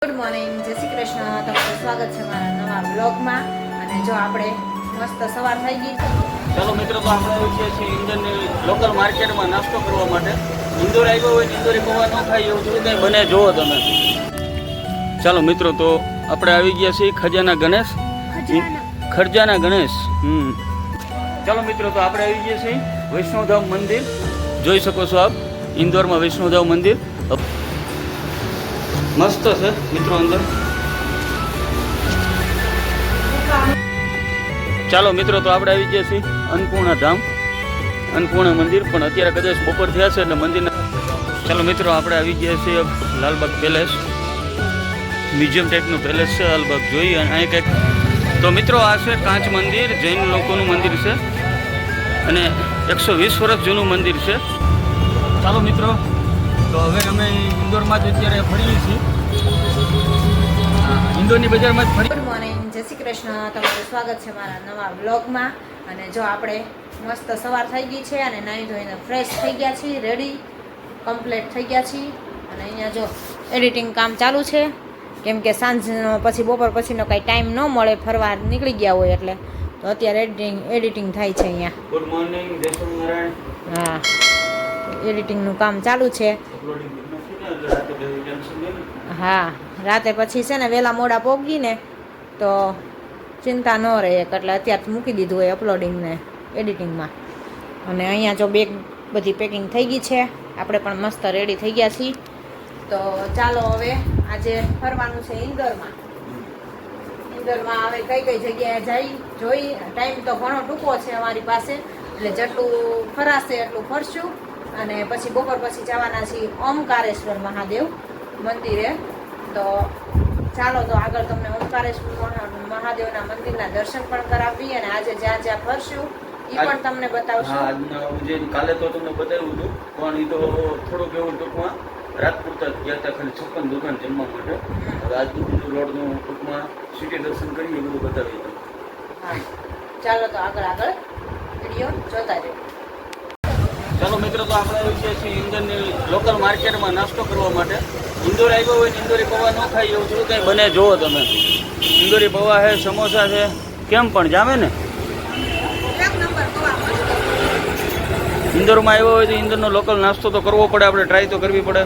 Good morning, જય શ્રી કૃષ્ણ. તમારું સ્વાગત છે મારા નવા બ્લોગમાં. અને જો આપણે મસ્ત સવાર થઈ ગઈ. ચાલો મિત્રો, તો આપણે આવીએ છીએ ઇન્દોરની લોકલ માર્કેટમાં નાસ્તો કરવા માટે. ઇન્દોર આવ્યો હોય ઇન્દોરી પૌવા ન ખાઈ એવું થોડું કંઈ બને જુઓ તમે. ચાલો મિત્રો, તો આપણે આવી ગયા છીએ ખરજાના ગણેશ. ચાલો મિત્રો, તો આપણે આવી ગયા છીએ વૈષ્ણોધામ મંદિર. જોઈ શકો છો આપ ઇન્દોરમાં વૈષ્ણોધામ મંદિર મસ્ત છે મિત્રો અંદર. ચાલો મિત્રો, તો આપણે આવી ગયા છીએ અન્નપૂર્ણા મંદિર. પણ અત્યારે કદાચ બપોર થયા છે એટલે મંદિરના. ચાલો મિત્રો, આપણે આવી ગયા છીએ લાલબાગ પેલેસ. મ્યુઝિયમ ટાઈપનું પેલેસ છે લાલબાગ. જોઈએ અને અહીં કંઈક. તો મિત્રો, આ છે કાંચ મંદિર, જૈન લોકોનું મંદિર છે અને 120 વર્ષ જૂનું મંદિર છે. ચાલો મિત્રો, તો હવે અમે ઇન્દોરમાં જ અત્યારે ફરીએ છીએ. ઇન્દોરની બજારમાં જ ફરી. ગુડ મોર્નિંગ, જય શ્રી કૃષ્ણ. તમારું સ્વાગત છે મારા નવા બ્લોગમાં. અને જો આપણે મસ્ત સવાર થઈ ગઈ છે અને નાહી ધોઈને ફ્રેશ થઈ ગયા છીએ, રેડી કમ્પ્લીટ થઈ ગયા છીએ. અને અહીંયા જો એડિટિંગ કામ ચાલુ છે, કેમ કે સાંજનો પછી બપોર પછીનો કાંઈ ટાઈમ ન મળે, ફરવા નીકળી ગયા હોય એટલે. તો અત્યારે એડિટિંગ થાય છે અહીંયા. ગુડ મોર્નિંગ, જય સ્વામિનારાયણ. હા, એડિટિંગનું કામ ચાલુ છે. હા, રાતે પછી છે ને વહેલા મોડા પોગીને તો ચિંતા ન રહે એટલે અત્યારથી મૂકી દીધું હોય અપલોડિંગને એડિટિંગમાં. અને અહીંયા જો બેગ બધી પેકિંગ થઈ ગઈ છે, આપણે પણ મસ્ત રેડી થઈ ગયા છીએ. તો ચાલો હવે આજે ફરવાનું છે ઇન્દોરમાં. ઇન્દોરમાં હવે કઈ કઈ જગ્યાએ જઈ જોઈ. ટાઈમ તો ઘણો ટૂંકો છે અમારી પાસે, એટલે જેટલું ફરાશે એટલું ફરશું. અને પછી બપોર પછી જવાના છીએ ઓમકારેશ્વર મહાદેવ મંદિરે. તો ચાલો, તો આગળ તમને ઓમકારેશ્વર મહાદેવના મંદિરના દર્શન પણ કરાવી અને આજે જ્યાં જ્યાં ફરશું એ પણ તમને બતાવશું. કાલે તો તમને બતાવ્યું હતું, પણ એ તો થોડુંક એવું ટૂંકમાં રાત પૂરતા ગયા હતા, ખાલી 56 દુકાન જમવા માટે. હવે આજનું રોડનું ટૂંકમાં સિટી દર્શન કરી એ બધું બતાવી હતું. હા, ચાલો તો આગળ વિડીયો જોતા રહેજો. ચાલો મિત્રો, તો આપણે આવી ગયા છીએ ઇન્દોરની લોકલ માર્કેટમાં નાસ્તો કરવા માટે. ઇન્દોર આવ્યો હોય ઇન્દોરી પૌવા ન ખાઈ એવું થોડું કંઈ બને જુઓ તમે. ઇન્દોરી પૌવા છે, સમોસા છે, કેમ પણ જામે ને. ઇન્દોરમાં આવ્યો હોય તો ઇન્દોરનો લોકલ નાસ્તો તો કરવો પડે, આપણે ટ્રાય તો કરવી પડે.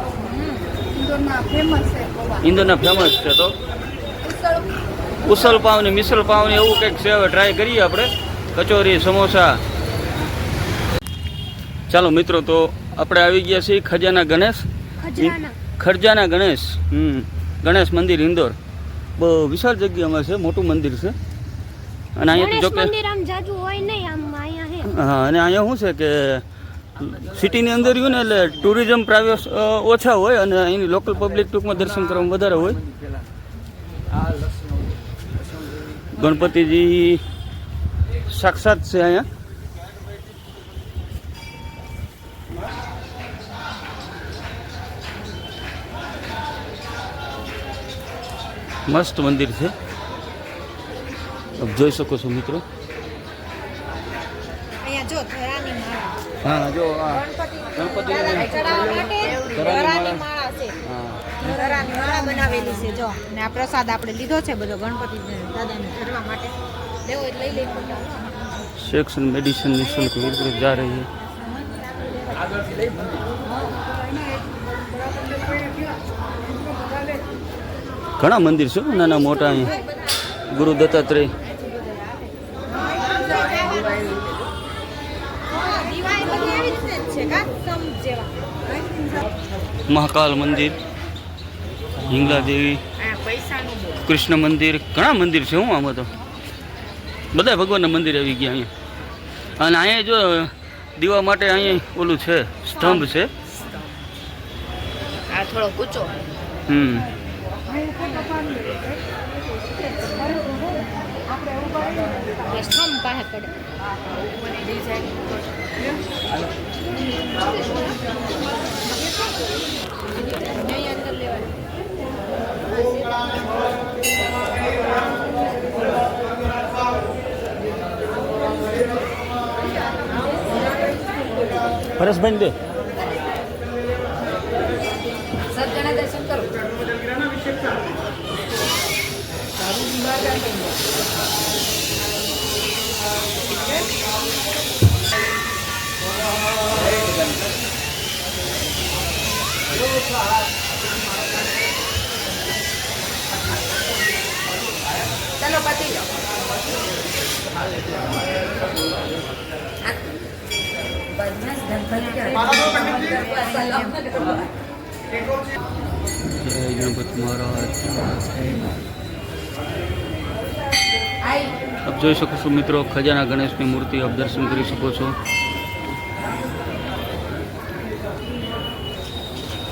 ઇન્દોરના ફેમસ છે તો ઉસલ પાવ ને મિસલ પાવ ને એવું કંઈક છે. હવે ટ્રાય કરીએ આપણે. કચોરી, સમોસા. ચાલો મિત્રો, તો આપણે આવી ગયા છીએ ખરજાના ગણેશ. ગણેશ મંદિર ઇન્દોર. બહુ વિશાળ જગ્યામાં છે, મોટું મંદિર છે. અને અહીંયા જો કે હા, અને અહીંયા શું છે કે સિટીની અંદર રહ્યું ને એટલે ટુરિઝમ પ્રાઇવેટ ઓછા હોય અને અહીંની લોકલ પબ્લિક ટૂંકમાં દર્શન કરવામાં વધારે હોય. ગણપતિજી સાક્ષાત છે અહીંયા. મસ્ત મંદિર છે, જોઈ શકો છો મિત્રો. અહીંયા જો ધરાની માળા. હા, જો આ ગણપતિ ચડાવવા માટે ધરાની માળા છે. ધરાની માળા બનાવેલી છે જો. ને આ પ્રસાદ આપણે લીધો છે બધો ગણપતિ દાદાને ધરવા માટે. લેવો એટલે લઈ લે. सेक्स एंड मेडिसिन निःशुल्क वितरित जा रही है. ઘણા મંદિર છે નાના મોટા. અહીંયા ગુરુ દત્તાત્રેય. મહાકાલ મંદિર, હિંગલા દેવી, કૃષ્ણ મંદિર. ઘણા મંદિર છે. હું આમાં તો બધા ભગવાનના મંદિર આવી ગયા અહીંયા. અને અહીંયા જો દીવા માટે અહીંયા ઓલું છે, સ્તંભ છે. આ થોડો ઊંચો. સ્તંભ પાસે પડે. પરેશભાઈ દે. સજ્જના દર્શન કરો. ચાલો પતી લો. જય ગણપતિ મહારાજ. આપ જોઈ શકો છો મિત્રો, ખજાના ગણેશની મૂર્તિ આપ દર્શન કરી શકો છો.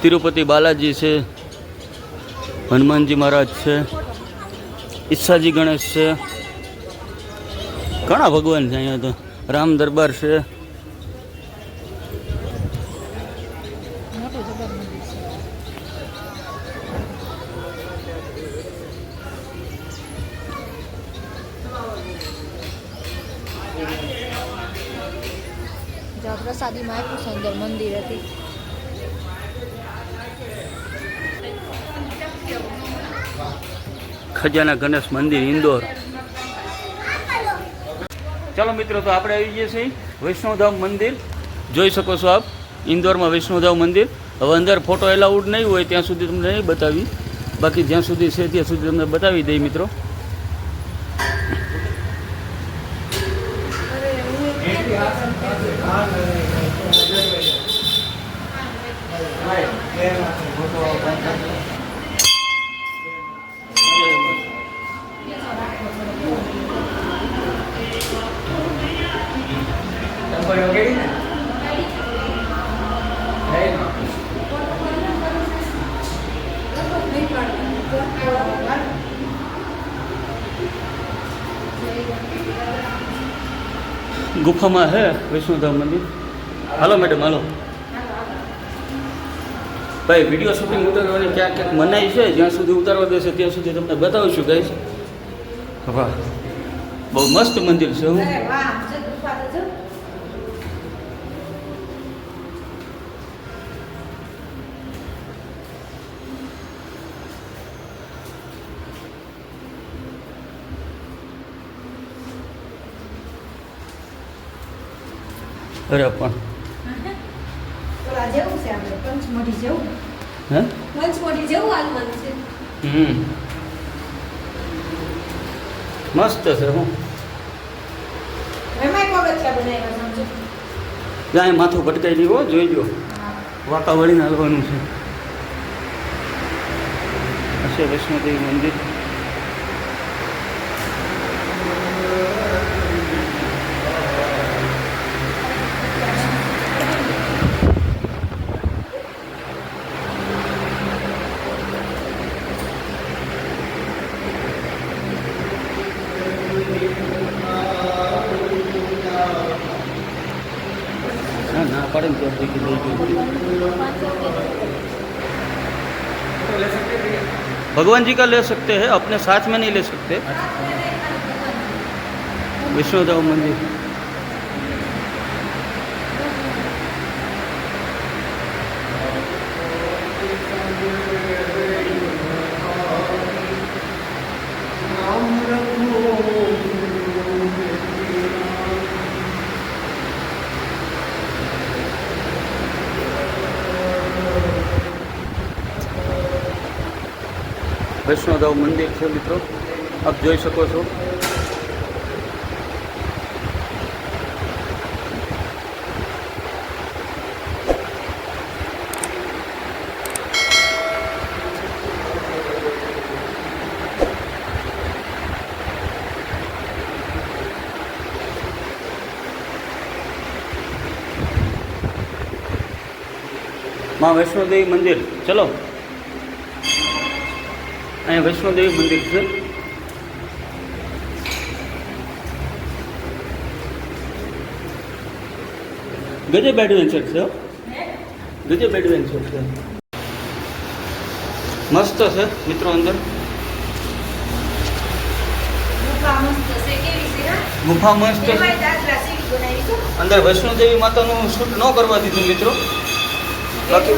તિરુપતિ બાલાજી છે, હનુમાનજી મહારાજ છે, ઈચ્છાજી ગણેશ છે, ઘણા ભગવાન છે અહીંયા તો. રામ દરબાર છે. પ્રસાદીમાં આપ્યું છે, અંદર મંદિર હતી. ખજાના ગણેશ મંદિર ઇન્દોર. ચાલો મિત્રો, તો આપણે આવી ગયા છીએ વૈષ્ણોધામ મંદિર. જોઈ શકો છો આપ, ઇન્દોરમાં વૈષ્ણોધામ મંદિર. હવે અંદર ફોટો એલાઉડ નહીં હોય ત્યાં સુધી તમને નહીં બતાવી, બાકી જ્યાં સુધી છે ત્યાં સુધી તમને બતાવી દઈએ મિત્રો. ગુફામાં હે વૈષ્ણોધામ મંદિર. હાલો મેડમ, હાલો. ભાઈ વિડીયો શૂટિંગ ઉતારવાની ક્યાંક ક્યાંક મનાઈ છે, જ્યાં સુધી ઉતારવા દેશે ત્યાં સુધી તમને બતાવીશું ગાઈસ. વાહ, બહુ મસ્ત મંદિર છે. અરે પણ જેવું છે આપણે પંચમઢી જેવું. હે, પંચમઢી જેવું હાલવાનું છે. મસ્ત છે. હું એમાંય પગથિયા બનાવ્યા સમજો. ત્યાં માથું ભટકાઈ નહીં હો, જોઈજો. વાંકા વળીને હાલવાનું છે. હશે વૈષ્ણોદેવી મંદિર. ના પડે ને ત્યાં સુધી લઈ ગયું. भगवान जी का ले सकते हैं, अपने साथ में नहीं ले सकते. विष्णुदेव मंदिर. વૈષ્ણોદેવ મંદિર છે મિત્રો, આપ જોઈ શકો છો. માં વૈષ્ણોદેવી મંદિર. ચલો, અહીંયા વૈષ્ણોદેવી મંદિર છે. ગજબ એડવેન્ચર છે, ગજબ એડવેન્ચર છે. મસ્ત છે મિત્રો. અંદર ગુફા મસ્ત છે. અંદર વૈષ્ણોદેવી માતાનું શૂટ ન કરવા દીધું મિત્રો. બાકી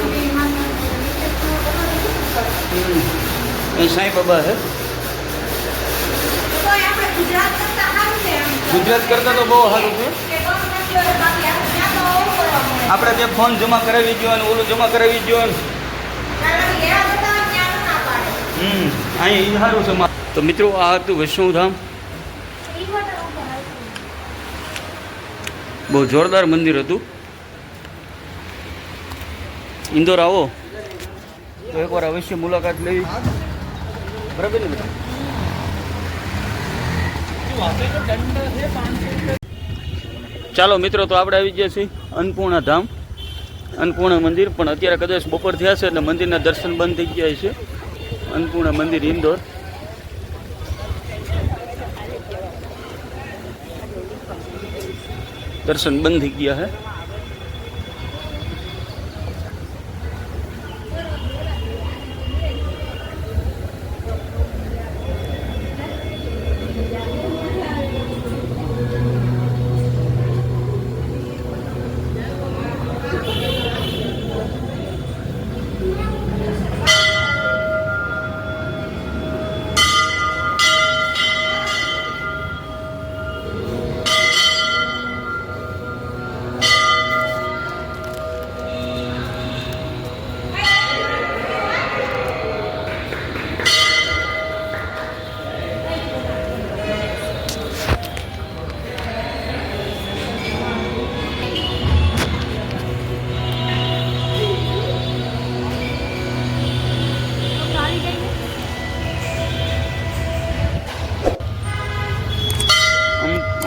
અહીં સાંઈ બાબા છે. ગુજરાત કરતાં તો બહુ સારું છે. આપણે જે ફોન જમા કરાવી ગયો અને ઓલું જમા કરાવી ગયો ને અહીં સારું છે. તો મિત્રો આ હતું વૈષ્ણવધામ. બહુ જોરદાર મંદિર હતું. ઇન્દોર આવો તો એકવાર અવશ્ય મુલાકાત લેવી. બરાબર ને બેટા? ચાલો મિત્રો, તો આપણે આવી ગયા છીએ અન્નપૂર્ણા ધામ, અન્નપૂર્ણા મંદિર. પણ અત્યારે કદાચ બપોર થયા છે એટલે મંદિરના દર્શન બંધ થઈ ગયા છે. અન્નપૂર્ણા મંદિર ઇન્દોર. દર્શન બંધ થઈ ગયા છે.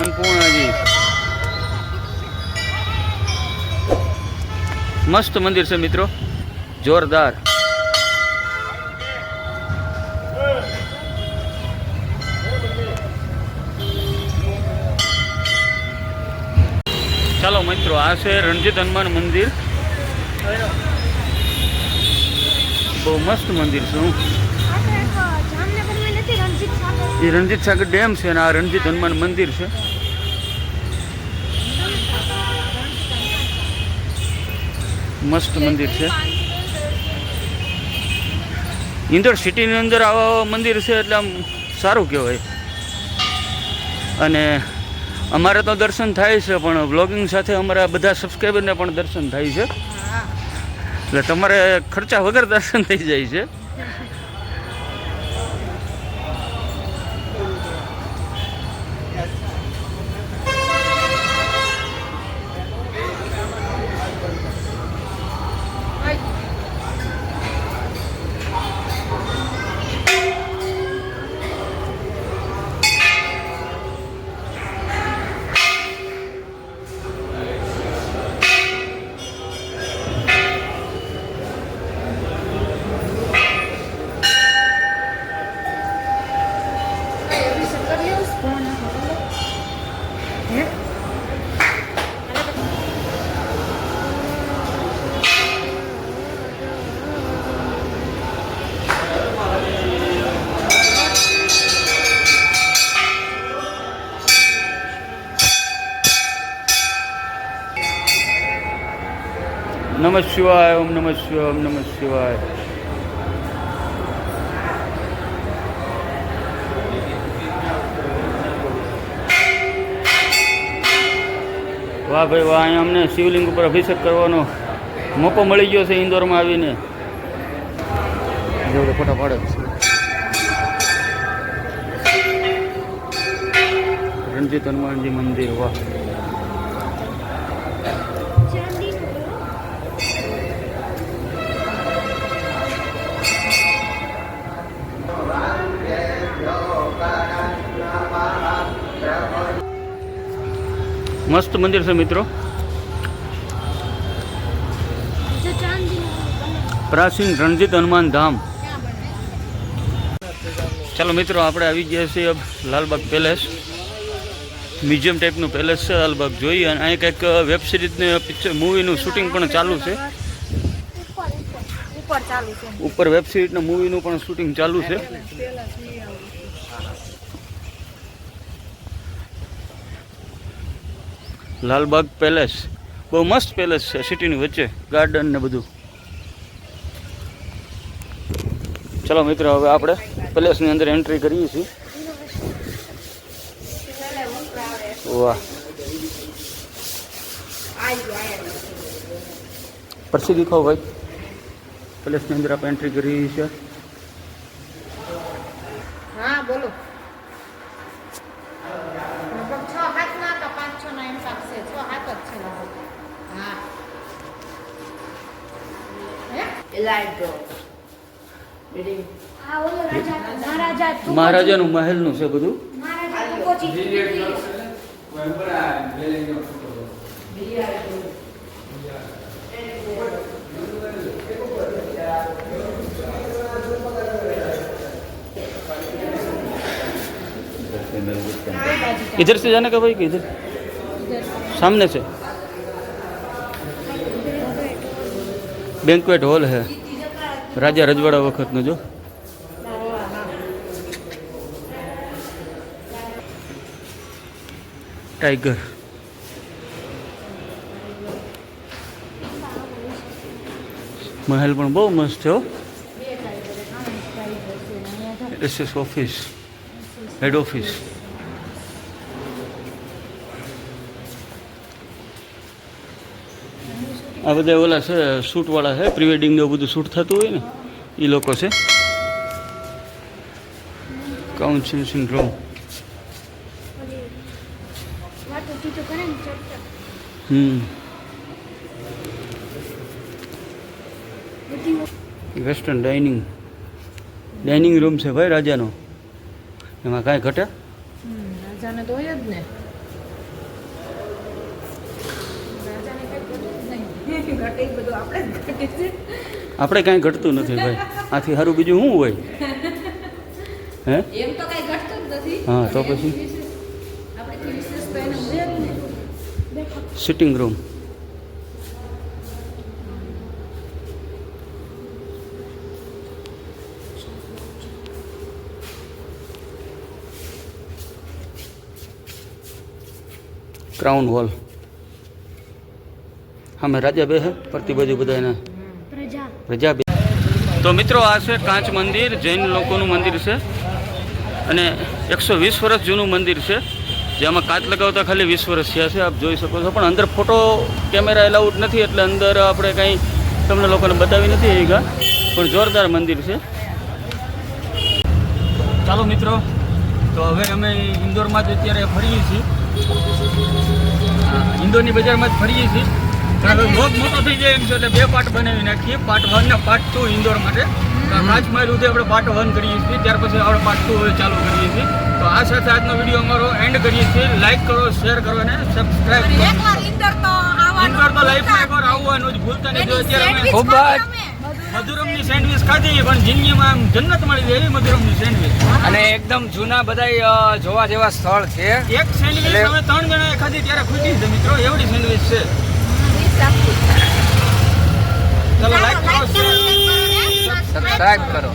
અન્નપૂર્ણાજી મસ્ત મંદિર છે મિત્રો, જોરદાર. ચાલો મિત્રો, આ છે રણજીત હનુમાન મંદિર. બહુ મસ્ત મંદિર છે. એ રણજીત સાગર ડેમ છે અને આ રણજીત હનુમાન મંદિર છે. મસ્ત મંદિર છે. ઇન્દોર સિટીની અંદર આવા મંદિર છે એટલે આમ સારું કહેવાય. અને અમારે તો દર્શન થાય છે, પણ વ્લોગિંગ સાથે અમારા બધા સબસ્ક્રાઈબરને પણ દર્શન થાય છે. એટલે તમારે ખર્ચા વગર દર્શન થઈ જાય છે. નમઃ શિવાય, ઓમ નમઃ શિવાય, ઓમ નમઃ શિવાય. વાહ ભાઈ વાહ, અહીંયા અમને શિવલિંગ ઉપર અભિષેક કરવાનો મોકો મળી ગયો છે ઇન્દોરમાં આવીને. જોડે ફોટા પાડે છે. રણજીત હનુમાનજી મંદિર, વાહ. મસ્ત મંદિર છે મિત્રો. પ્રાચીન રણજીત હનુમાન ધામ. ચાલો મિત્રો, આપણે આવી ગયા છીએ લાલબાગ પેલેસ. મ્યુઝિયમ ટાઈપનું પેલેસ છે લાલબાગ. જોઈએ અને અહીં કંઈક વેબ સિરીઝને પિક્ચર મૂવીનું શૂટિંગ પણ ચાલુ છે. ઉપર વેબ સિરીઝના મૂવીનું પણ શૂટિંગ ચાલુ છે. લાલબાગ પેલેસ બહુ મસ્ત પેલેસ છે, સિટીની વચ્ચે ગાર્ડન ને બધું. ચલો મિત્રો, હવે આપણે પેલેસની અંદર એન્ટ્રી કરીએ છીએ. વાહ પરથી દેખાવ ભાઈ પેલેસની અંદર આપણે એન્ટ્રી કરી છે. હા બોલો. 6-7 ના હતા 5-6 ના એમ કાપશે 6-7 જ છે લગભગ. હા મહારાજાનું મહેલનું છે બધું. इधर से जाने का भाई कि इधर सामने से बैंक्वेट हॉल है राजा रजवाड़ा वक्त नो जो टाइगर महल पण बहु मस्त है. एसएस ऑफिस हेड ऑफिस આ બધા ઓલા છે શૂટવાળા છે પ્રી વેડિંગ ને એવું બધું શૂટ થતું હોય ને એ લોકો છે. Council syndrome western dining room છે ભાઈ રાજાનો. એમાં કાંઈ ઘટે રાજાને તો હોય જ ને. આપણે કાંઈ ઘટતું નથી ભાઈ. આથી સારું બીજું શું હોય હે? એમ તો કાંઈ ઘટતું જ નથી. હા તો પછી આપણે વિશેષ તો એને હોય જ ને. સિટિંગ રૂમ ક્રાઉન હોલ અમે રાજા બે હે પરતી બાજુ બધા એના પ્રજા બે. તો મિત્રો આ છે કાંચ મંદિર જૈન લોકોનું મંદિર છે અને 120 વર્ષ જૂનું મંદિર છે જેમાં કાચ લગાવતા ખાલી 20 વર્ષ થયા છે આપ જોઈ શકો છો. પણ અંદર ફોટો કેમેરા એલાઉડ નથી એટલે અંદર આપણે કંઈ તમને લોકોને બતાવી નથી એ ગા પણ જોરદાર મંદિર છે. ચાલો મિત્રો તો હવે અમે ઇન્દોરમાં જ અત્યારે ફરીએ છીએ. ઇન્દોરની બજારમાં જ ફરીએ છીએ. વ્લોગ મોટો થઈ જાય એમ છે એટલે 2 પાર્ટ બનાવી નાખીએ. પાર્ટ 1 ને પાર્ટ 2 ઇન્દોર માટે. કાચ મહેલ સુધી આપણે પાર્ટ 1 કરીએ છીએ ત્યાર પછી આપણે પાર્ટ 2 હવે ચાલુ કરીએ છીએ. તો આ સાથે આજનો વિડીયો અમારો એન્ડ કરીએ છીએ. લાઈક કરો, શેર કરો અને સબસ્ક્રાઇબ કરો. ઇન્દોર તો લાઈફમાં એકવાર આવવાનું જ ભૂલતા નહીં. જો અત્યારે અમે ખૂબ મધુરમની સેન્ડવિચ ખાધી પણ જિંદગીમાં આમ જન્નત મળી જાય એવી મધુરમની સેન્ડવિચ અને એકદમ જૂના બધા જોવા જેવા સ્થળ છે. એક સેન્ડવિચ અમે 3 જણાએ ખાધી ત્યારે ખૂટી છે મિત્રો એવડી સેન્ડવિચ છે. ચલો લાઈક કરો, સબસ્ક્રાઇબ કરો.